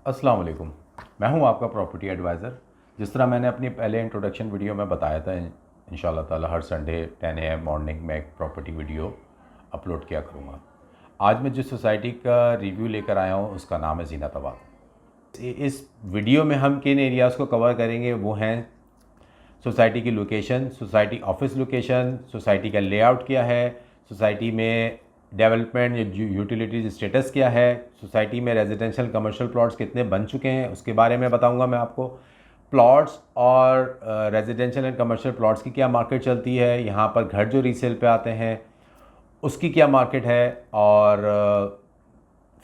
अस्सलाम वालेकुम। मैं हूं आपका प्रॉपर्टी एडवाइज़र। जिस तरह मैंने अपनी पहले इंट्रोडक्शन वीडियो में बताया था, इंशाल्लाह ताला हर संडे 10 AM मॉर्निंग में एक प्रॉपर्टी वीडियो अपलोड किया करूंगा। आज मैं जिस सोसाइटी का रिव्यू लेकर आया हूं उसका नाम है ज़ीनताबाद। इस वीडियो में हम किन एरियाज़ को कवर करेंगे वो हैं सोसाइटी की location, society office location, society का लेआउट क्या है, सोसाइटी में डेवलपमेंट या यूटिलिटीज स्टेटस क्या है, सोसाइटी में रेजिडेंशियल कमर्शियल प्लॉट्स कितने बन चुके हैं उसके बारे में बताऊंगा मैं आपको। प्लॉट्स और रेजिडेंशियल एंड कमर्शियल प्लॉट्स की क्या मार्केट चलती है, यहाँ पर घर जो रीसेल पे आते हैं उसकी क्या मार्केट है, और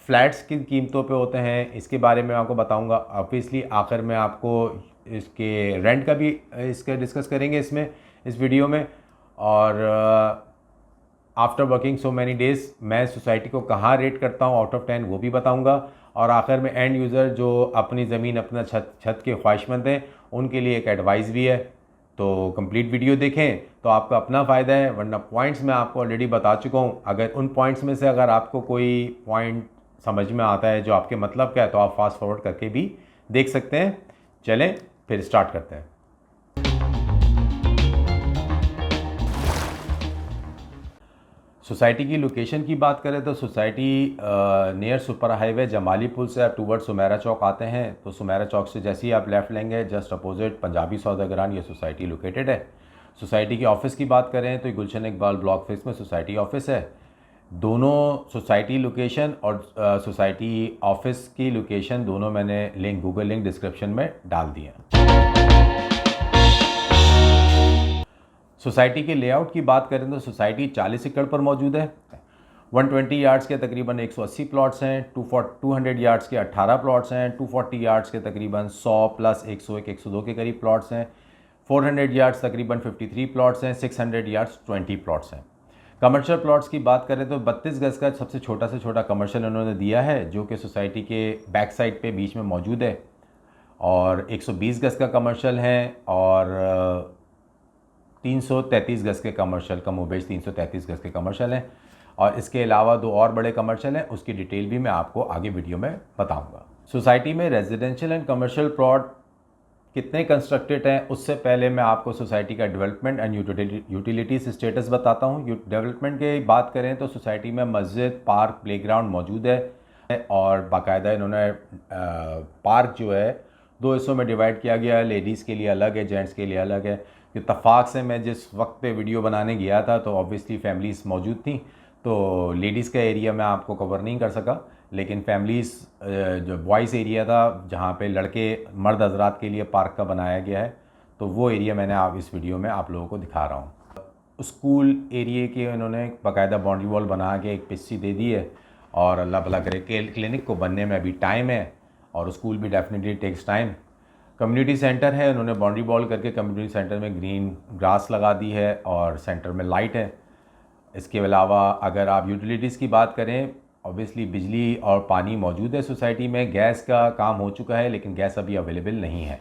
फ्लैट्स किन कीमतों पे होते हैं इसके बारे में आपको बताऊंगा। ऑब्वियसली आखिर में आपको इसके रेंट का भी इसका डिस्कस करेंगे इसमें, इस वीडियो में। और after working so many days मैं सोसाइटी को कहाँ रेट करता हूँ आउट ऑफ 10 वो भी बताऊंगा। और आखिर में एंड यूज़र जो अपनी ज़मीन अपना छत के ख्वाहिशमंद हैं उनके लिए एक एडवाइस भी है। तो कंप्लीट वीडियो देखें तो आपका अपना फ़ायदा है, वरना पॉइंट्स मैं आपको ऑलरेडी बता चुका हूँ। अगर उन पॉइंट्स में से अगर आपको कोई पॉइंट समझ में आता है जो आपके मतलब का है तो आप फास्ट फॉरवर्ड करके भी देख सकते हैं। चलें फिर स्टार्ट करते हैं। सोसाइटी की लोकेशन की बात करें तो society near super highway Jamali पुल से आप टूवर्ड सुमेरा चौक आते हैं तो सुमेरा चौक से जैसे ही आप लेफ़्ट लेंगे जस्ट अपोजिट पंजाबी सौदागरान ये सोसाइटी लोकेटेड है। सोसाइटी की ऑफिस की बात करें तो गुलशन इकबाल ब्लॉक फेस में सोसाइटी ऑफिस है। दोनों सोसाइटी लोकेशन और सोसाइटी ऑफिस की लोकेशन दोनों मैंने लिंक गूगल लिंक डिस्क्रिप्शन में डाल दिए हैं। सोसाइटी के लेआउट की बात करें तो सोसाइटी 40 एकड़ पर मौजूद है। 120 यार्ड्स के तकरीबन 180 प्लॉट्स हैं, 200 यार्ड्स के 18 प्लॉट्स हैं, 240 यार्ड्स के तकरीबन 100 प्लस 101 102 के करीब प्लॉट्स हैं, 400 यार्ड्स तकरीबन 53 प्लॉट्स हैं, 600 यार्ड्स 20 प्लॉट्स हैं। कमर्शियल प्लॉट्स की बात करें तो 32 गज़ का सबसे छोटा से छोटा कमर्शियल उन्होंने दिया है जो कि सोसाइटी के बैक साइड पे बीच में मौजूद है, और 120 गज़ का कमर्शियल है, और 333 गज़ के कमर्शियल, कमोबेश 333 गज़ के कमर्शियल हैं। और इसके अलावा दो और बड़े कमर्शियल हैं, उसकी डिटेल भी मैं आपको आगे वीडियो में बताऊंगा। सोसाइटी में रेजिडेंशियल एंड कमर्शियल प्लॉट कितने कंस्ट्रक्टेड हैं उससे पहले मैं आपको सोसाइटी का डेवलपमेंट एंड यूटिलिटीज स्टेटस बताता हूँ। डेवलपमेंट की बात करें तो सोसाइटी में मस्जिद, पार्क, प्लेग्राउंड मौजूद है, और बाकायदा इन्होंने पार्क जो है दो हिस्सों में डिवाइड किया गया है, लेडीज़ के लिए अलग है, जेंट्स के लिए अलग है। इत्तफाक से मैं जिस वक्त पे वीडियो बनाने गया था तो ऑब्वियसली फैमिलीज़ मौजूद थी, तो लेडीज़ का एरिया मैं आपको कवर नहीं कर सका, लेकिन फैमिलीज़ जो बॉयज़ एरिया था जहाँ पे लड़के मर्द हजरात के लिए पार्क का बनाया गया है, तो वो एरिया मैंने आप इस वीडियो में आप लोगों को दिखा रहा हूँ। स्कूल एरिया के इन्होंने बाकायदा बाउंड्री वॉल बना के एक पिच्ची दे दी है, और अल्लाह भला करे क्लिनिक को बनने में अभी टाइम है, और स्कूल भी definitely takes time. Community centre है, उन्होंने बाउंड्री वॉल करके कम्युनिटी सेंटर में ग्रीन ग्रास लगा दी है और सेंटर में लाइट है। इसके अलावा अगर आप यूटिलिटीज़ की बात करें, ऑब्वियसली बिजली और पानी मौजूद है सोसाइटी में। गैस का काम हो चुका है लेकिन गैस अभी अवेलेबल नहीं है।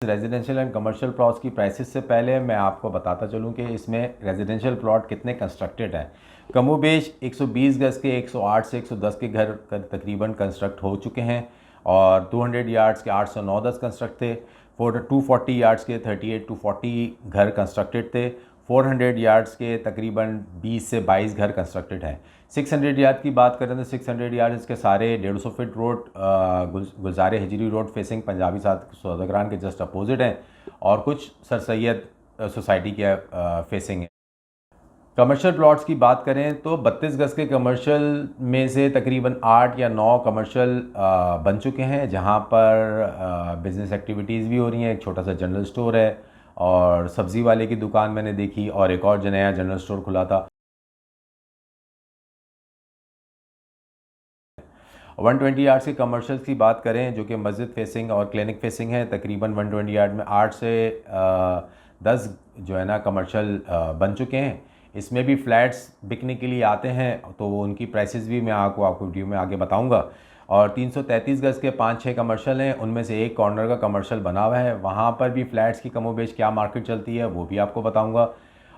रेजिडेंशियल एंड कमर्शियल प्लॉट्स की प्राइसेस से पहले मैं आपको बताता चलूँ कि इसमें रेजिडेंशियल प्लॉट कितने कंस्ट्रक्टेड हैं। कमोबेश 120 गज़ के 108 से 110 के घर तकरीबन कंस्ट्रक्ट हो चुके हैं, और 200 यार्ड्स के 809 कंस्ट्रक्ट थे। 240 यार्ड्स के 38 to 40 घर कंस्ट्रक्टेड थे। 400 यार्ड्स के तकरीबन 20 से 22 घर कंस्ट्रक्टेड हैं। 600 यार्ड की बात करें तो 600 यार्ड इसके सारे 150 फीट रोड गुलजार हिजरी रोड फेसिंग पंजाबी सौदागरान के जस्ट अपोजिट हैं, और कुछ सर सैयद सोसाइटी के फेसिंग है। कमर्शियल प्लॉट्स की बात करें तो 32 गज़ के कमर्शियल में से तकरीबन 8 या 9 कमर्शियल बन चुके हैं, जहां पर बिज़नेस एक्टिविटीज़ भी हो रही हैं। एक छोटा सा जनरल स्टोर है, और सब्ज़ी वाले की दुकान मैंने देखी, और एक और जो नया जनरल स्टोर खुला था। 120 यार्ड्स के कमर्शियल्स की बात करें जो कि मस्जिद फेसिंग और क्लिनिक फेसिंग है, तकरीबन 120 यार्ड में 8 से 10 जो है ना कमर्शियल बन चुके हैं। इसमें भी फ्लैट्स बिकने के लिए आते हैं, तो वो उनकी प्राइसेस भी मैं आपको वीडियो में आगे बताऊंगा। और 333 गज़ के 5-6 कमर्शियल हैं, उनमें से एक कॉर्नर का कमर्शियल बना हुआ है, वहाँ पर भी फ्लैट्स की कमोबेश क्या मार्केट चलती है वो भी आपको बताऊंगा।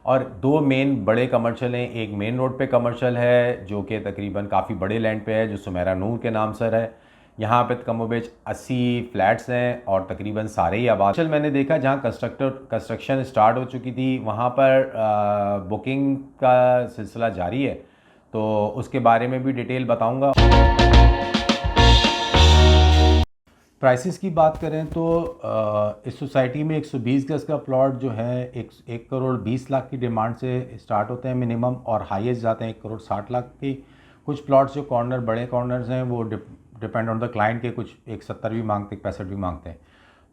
और दो मेन बड़े कमर्शियल हैं, एक मेन रोड पे कमर्शियल है जो कि तकरीबन काफ़ी बड़े लैंड पे है, जो सुमेरा नूर के नाम से है। यहाँ पे कमोबेश 80 फ्लैट्स हैं और तकरीबन सारे ही आबाद। चल मैंने देखा जहाँ कंस्ट्रक्शन स्टार्ट हो चुकी थी वहाँ पर बुकिंग का सिलसिला जारी है, तो उसके बारे में भी डिटेल बताऊँगा। प्राइसेस की बात करें तो इस सोसाइटी में 120 गज़ का प्लॉट जो है 1 करोड़ 20 लाख की डिमांड से स्टार्ट होते हैं मिनिमम, और हाईएस्ट जाते हैं 1 करोड़ 60 लाख की। कुछ प्लॉट्स जो कॉर्नर बड़े कॉर्नर्स हैं वो डिपेंड ऑन द क्लाइंट के, कुछ 170 भी मांगते हैं, 65 भी मांगते हैं।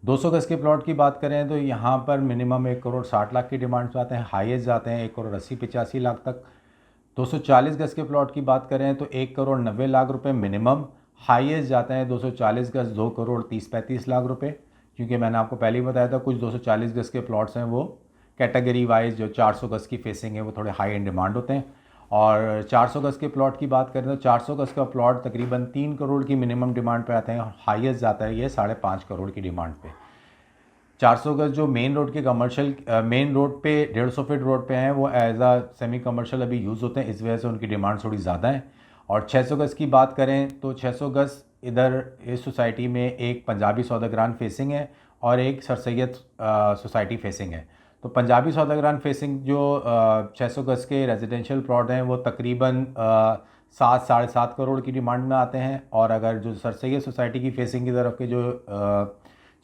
200 गज़ के प्लॉट की बात करें तो यहाँ पर मिनिमम 1 करोड़ 60 लाख की डिमांड से आते हैं, हाईएस्ट जाते हैं 1 करोड़ 80-85 लाख तक। 240 गज़ के प्लॉट की बात करें तो 1 करोड़ 90 लाख रुपए मिनिमम, हाईएस्ट जाते हैं 240 गज़ 2 करोड़ 30-35 लाख रुपए। क्योंकि मैंने आपको पहले ही बताया था कुछ 240 गज़ के प्लॉट्स हैं वो कैटेगरी वाइज, जो 400 गज़ की फेसिंग है वो थोड़े हाई एंड डिमांड होते हैं। और 400 गज़ के प्लॉट की बात करें तो 400 गज़ का प्लॉट तकरीबन 3 करोड़ की मिनिमम डिमांड पे आते हैं, और हाईएस्ट जाता है ये 5.5 करोड़ की डिमांड पे। 400 गज़ जो मेन रोड के कमर्शियल मेन रोड पे 150 फीट रोड पे हैं वो एज आ सेमी कमर्शियल अभी यूज़ होते हैं, इस वजह से उनकी डिमांड थोड़ी ज़्यादा है। और 600 गज़ की बात करें तो 600 गज़ इधर इस सोसाइटी में एक पंजाबी सौदागरान फेसिंग है और एक सर सैयद सोसाइटी फेसिंग है। तो पंजाबी सौदागरान फेसिंग जो 600 गज़ के रेजिडेंशियल प्लॉट हैं वो तकरीबन 7-7.5 करोड़ की डिमांड में आते हैं, और अगर जो सर सैयद सोसाइटी की फेसिंग की तरफ के जो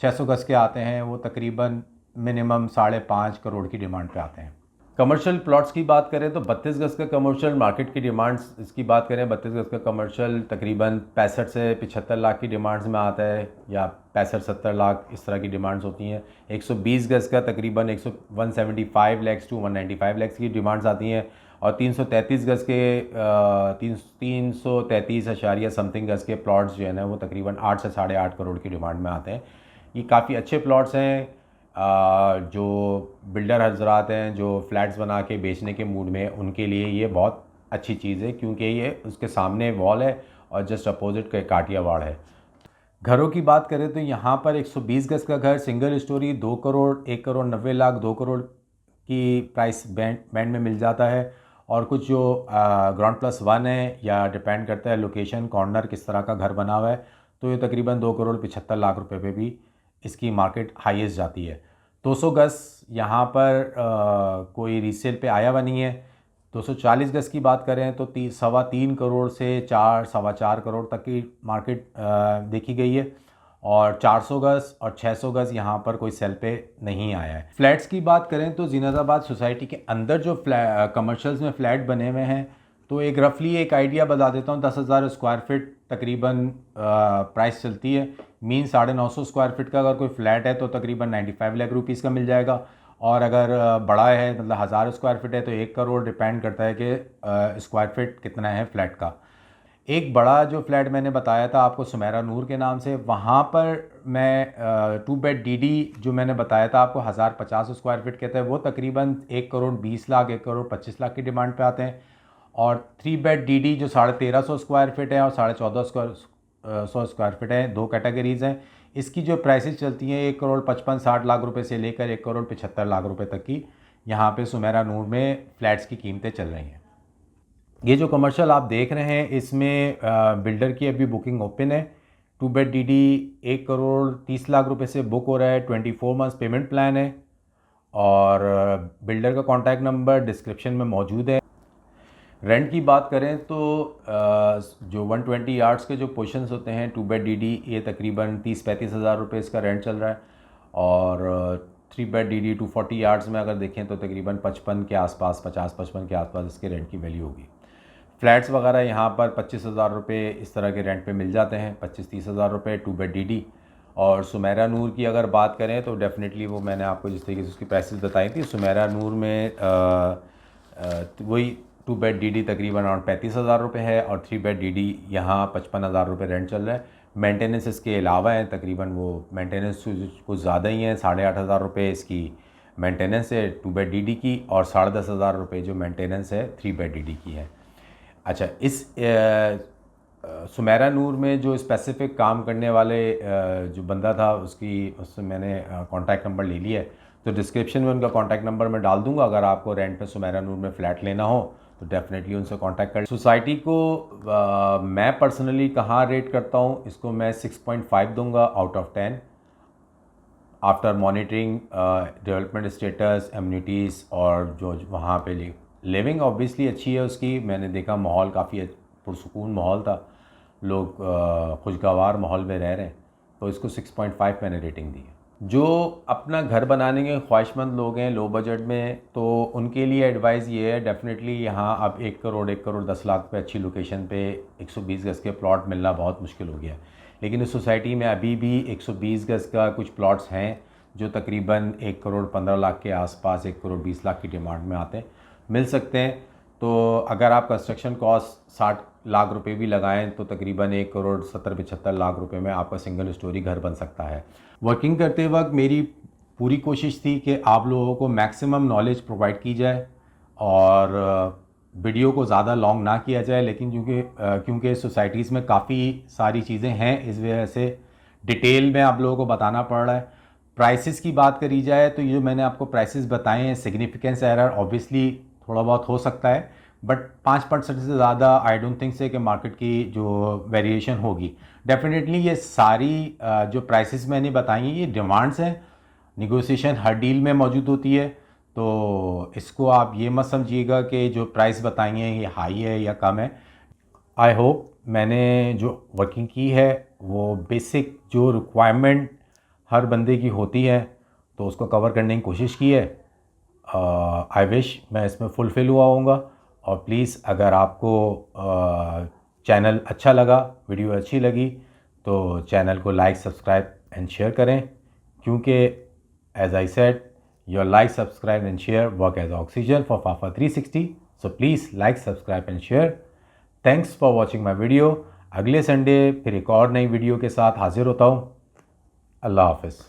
600 गज़ के आते हैं वो तकरीबन मिनिमम 5.5 करोड़ की डिमांड पे आते हैं। कमर्शियल प्लॉट्स की बात करें तो 32 गज़ का कमर्शियल मार्केट की डिमांड्स इसकी बात करें, 32 गज़ का कमर्शियल तकरीबन 65 से 75 लाख की डिमांड्स में आता है, या 65-70 लाख इस तरह की डिमांड्स होती हैं। 120 गज़ का तकरीबन 175 लैक्स टू 195 लैक्स की डिमांड्स आती हैं, और 333 गज़ के 333 समथिंग गज़ के प्लॉट्स जो है ना वो तकरीबन 8 से 8.5 करोड़ की डिमांड में आते हैं। ये काफ़ी अच्छे प्लॉट्स हैं, जो बिल्डर हजरात हैं जो फ्लैट्स बना के बेचने के मूड में, उनके लिए ये बहुत अच्छी चीज़ है, क्योंकि ये उसके सामने वॉल है और जस्ट अपोजिट का काटिया वाड़ है। घरों की बात करें तो यहाँ पर 120 गज़ का घर सिंगल स्टोरी 2 करोड़ 1 करोड़ 90 लाख 2 करोड़ की प्राइस बैंड में मिल जाता है, और कुछ जो ग्राउंड प्लस 1 है, या डिपेंड करता है लोकेशन कॉर्नर किस तरह का घर बना हुआ है, तो ये तकरीबन 2 करोड़ 75 लाख रुपए पे भी इसकी मार्केट हाईएस्ट जाती है। 200 गज़ यहाँ पर कोई रीसेल पे आया हुआ नहीं है। 240 गज़ की बात करें तो 3.25 करोड़ से 4-4.25 करोड़ तक की मार्केट देखी गई है, और 400 गज़ और 600 गज़ यहाँ पर कोई सेल पे नहीं आया है। फ्लैट्स की बात करें तो जीनादाबाद सोसाइटी के अंदर जो कमर्शियल्स में फ़्लैट बने हुए हैं, तो एक रफली एक आइडिया बता देता हूँ। 10,000 स्क्वायर फीट तकरीबन प्राइस चलती है। मीन 950 स्क्वायर फीट का अगर कोई फ्लैट है तो तकरीबन 95 लाख रुपीज़ का मिल जाएगा, और अगर बड़ा है मतलब 1000 स्क्वायर फीट है तो 1 करोड़, डिपेंड करता है कि स्क्वायर फीट कितना है फ्लैट का। एक बड़ा जो फ्लैट मैंने बताया था आपको सुमेरा नूर के नाम से, वहाँ पर मैं 2 बेड डीडी जो मैंने बताया था आपको 1050 स्क्वायर फीट कहते हैं, वो तकरीबन 1 करोड़ 20 लाख 1 करोड़ 25 लाख की डिमांड पे आते हैं। और 3 बेड डीडी जो 1350 स्क्वायर फीट है और 1450 स्क्वायर फीट है, 2 कैटेगरीज़ हैं। इसकी जो प्राइसेस चलती हैं 1 करोड़ 55-60 लाख रुपए से लेकर 1 करोड़ 75 लाख रुपए तक की यहाँ पे सुमेरा नूर में फ़्लैट्स की कीमतें चल रही हैं। ये जो कमर्शियल आप देख रहे हैं इसमें बिल्डर की अभी बुकिंग ओपन है। 2 बेड डीडी 1 करोड़ 30 लाख रुपए से बुक हो रहा है, 24 मंथ्स पेमेंट प्लान है, और बिल्डर का कॉन्टैक्ट नंबर डिस्क्रिप्शन में मौजूद है। रेंट की बात करें तो जो 120 यार्ड्स के जो पोर्शंस होते हैं 2 बेड डीडी, ये तकरीबन 30-35 हज़ार रुपये इसका रेंट चल रहा है, और 3 बेड डीडी 240 यार्ड्स में अगर देखें तो तकरीबन 55 के आसपास 50-55 के आसपास इसके रेंट की वैल्यू होगी। फ्लैट्स वगैरह यहाँ पर 25,000 रुपये इस तरह के रेंट पे मिल जाते हैं, 25-30 हज़ार रुपये 2 बेड डीडी। और सुमेरा नूर की अगर बात करें तो डेफिनेटली वो मैंने आपको जिस तरीके से उसकी प्राइसेस बताई थी, सुमेरा नूर में वही 2 बेड डीडी तकरीबन अराउंड 35,000 रुपये है, और 3 बेड डीडी यहाँ 55,000 रुपये रेंट चल रहा है। मेंटेनेंस इसके अलावा है, तकरीबन वो मेंटेनेंस कुछ ज़्यादा ही है, 8,500 रुपये इसकी मेंटेनेंस है 2 बेड डीडी की, और 10,500 रुपये जो मेंटेनेंस है 3 बेड डीडी की है। अच्छा, इस सुमेरा नूर में जो स्पेसिफ़िक काम करने वाले जो बंदा था उससे मैंने कॉन्टैक्ट नंबर ले लिया है, तो डिस्क्रिप्शन में उनका कॉन्टैक्ट नंबर मैं डाल दूंगा। अगर आपको रेंट पे सुमेरा नूर में फ़्लैट लेना हो तो डेफिनेटली उनसे कांटेक्ट करें। सोसाइटी को मैं पर्सनली कहाँ रेट करता हूँ, इसको मैं 6.5 दूंगा out of 10 after monitoring development status, amenities और जो वहाँ पे लिविंग ऑब्वियसली अच्छी है उसकी। मैंने देखा माहौल काफ़ी पुरसुकून माहौल था, लोग खुशगवार माहौल में रह रहे हैं, तो इसको 6.5 मैंने रेटिंग दी है। जो अपना घर बनाने के ख्वाहिशमंद लोग हैं लो बजट में, तो उनके लिए एडवाइस ये है, डेफिनेटली यहाँ अब 1 करोड़ 10 लाख पे अच्छी लोकेशन पे 120 गज़ के प्लॉट मिलना बहुत मुश्किल हो गया है। लेकिन इस सोसाइटी में अभी भी 120 गज़ का कुछ प्लॉट्स हैं जो तकरीबन 1 करोड़ 15 लाख के आसपास, 1 करोड़ 20 लाख की डिमांड में आते हैं, मिल सकते हैं। तो अगर आप कंस्ट्रक्शन कॉस्ट 60 लाख रुपए भी लगाएं तो तकरीबन 1 करोड़ 70-75 लाख रुपए में आपका सिंगल स्टोरी घर बन सकता है। वर्किंग करते वक्त मेरी पूरी कोशिश थी कि आप लोगों को मैक्सिमम नॉलेज प्रोवाइड की जाए और वीडियो को ज़्यादा लॉन्ग ना किया जाए, लेकिन क्योंकि सोसाइटीज़ में काफ़ी सारी चीज़ें हैं, इस वजह से डिटेल में आप लोगों को बताना पड़ रहा है। प्राइसेस की बात करी जाए तो ये जो मैंने आपको प्राइसेस बताए हैं, सिग्निफिकेंस एरर ऑब्वियसली थोड़ा बहुत हो सकता है, बट 5% से ज़्यादा आई डोंट थिंक से कि मार्केट की जो वेरिएशन होगी। डेफिनेटली ये सारी जो प्राइसेस मैंने बताई हैं ये डिमांड्स हैं, निगोशिएशन हर डील में मौजूद होती है, तो इसको आप ये मत समझिएगा कि जो प्राइस बताई हैं ये हाई है या कम है। आई होप मैंने जो वर्किंग की है वो बेसिक जो रिक्वायरमेंट हर बंदे की होती है तो उसको कवर करने की कोशिश की है। आई विश मैं इसमें फुलफ़िल हुआ होऊंगा। और प्लीज़ अगर आपको चैनल अच्छा लगा, वीडियो अच्छी लगी, तो चैनल को लाइक, सब्सक्राइब एंड शेयर करें, क्योंकि as I said, your like, subscribe and share work as oxygen for फाफा 360। So please like, subscribe and share. Thanks for watching my video. अगले संडे फिर एक और नई वीडियो के साथ हाजिर होता हूँ। अल्लाह हाफ़िज़।